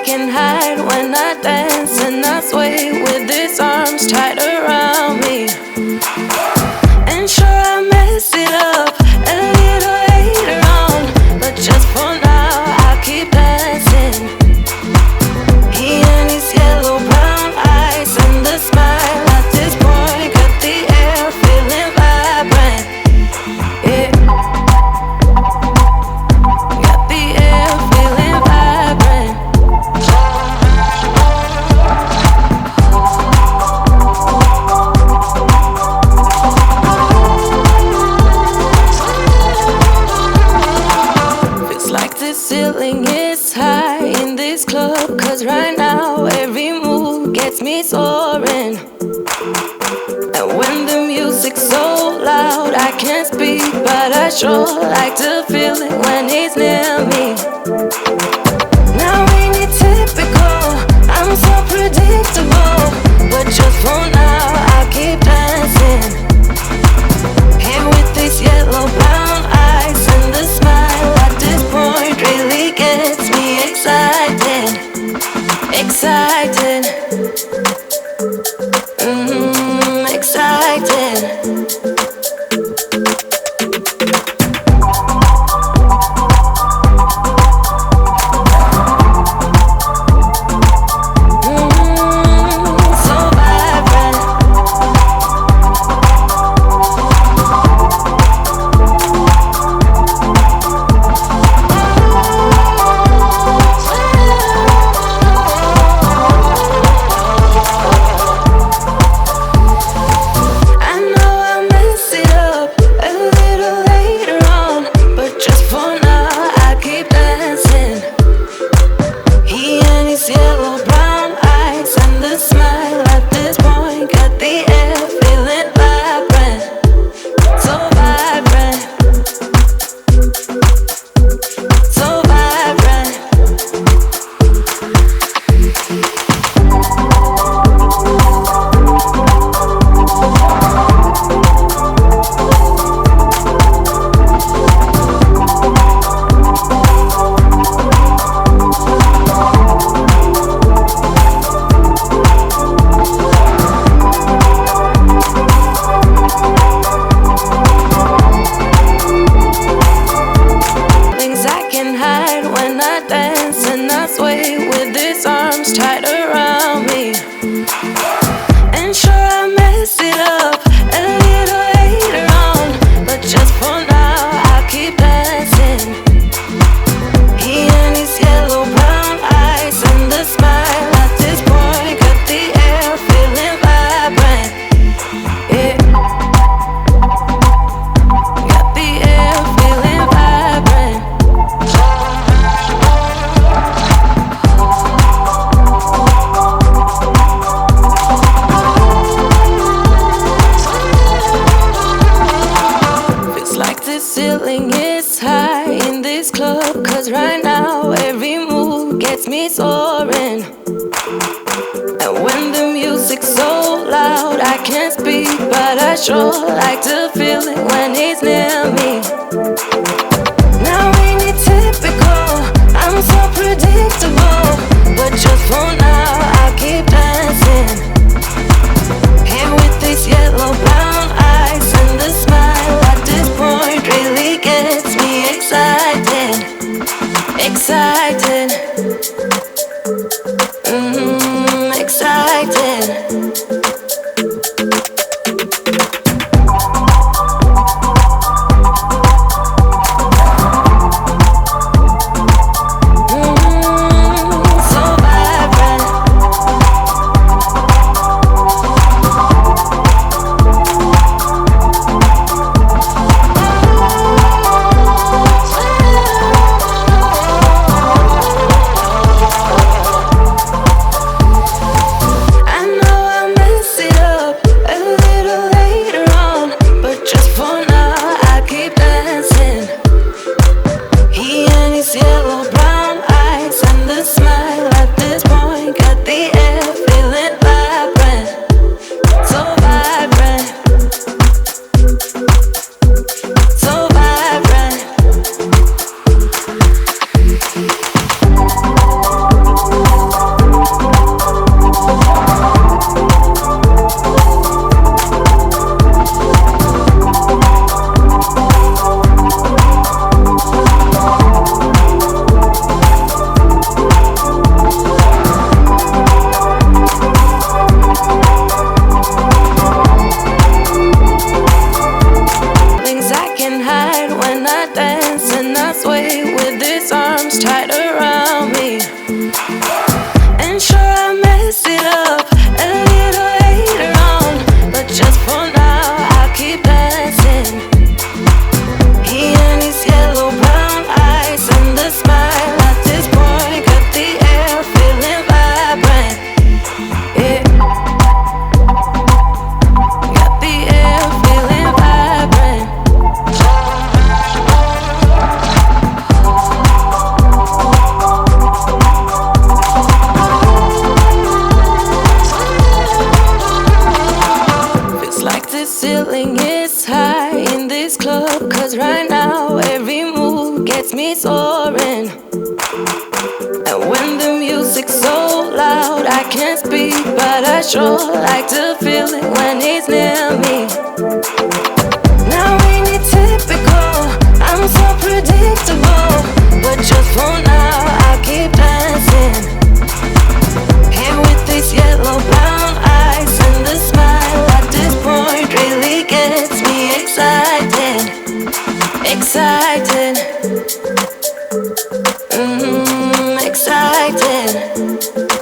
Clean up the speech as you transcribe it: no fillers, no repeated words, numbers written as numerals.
can hide when I dance and I sway with his arms tight around me. And sure I mess it up a little later on, but just for now I'll keep dancing. He and his yellow brown eyes and the smile at this point got the air feeling vibrant. Yeah, got the air feeling vibrant. Feels like the ceiling is high in this club, 'cause right now every move gets me soaring. And when the music's so loud I can't speak, but I sure like to feel it when he's near me. Now ain't it typical, I'm so predictable, but just for now I'll keep dancing. Here with these yellow brown eyes and the smile at this point really gets me excited. Excited. Excited. So vibrant. I know I'll mess it up a little later on, but just for now I keep dancing. He and his yellow brown eyes and the smile at this point got the air feeling vibrant. So vibrant. So vibrant. Things I can hide when I dance and I sway with his arms tight around me. And sure I mess it up a little later on, but just for now I'll keep dancing. He and his yellow brown eyes and the smile at this point got the air feeling vibrant. Yeah, got the air feeling vibrant. Feels like the ceiling is high in this club, 'cause right now every move gets me soaring. And when the music's so loud I can't speak, but I sure like to feel it when he's near me. Now ain't it typical, I'm so predictable, but just for now I'll keep dancing. Here with these yellow brown eyes and the smile at this point really gets me excited. Excited. Excited. music so loud I can't speak, but I sure like to feel it when he's near me. Now ain't it typical, I'm so predictable, but just for now I'll keep dancing. Here with these yellow brown eyes and the smile at this point really gets me excited. Excited. Excited.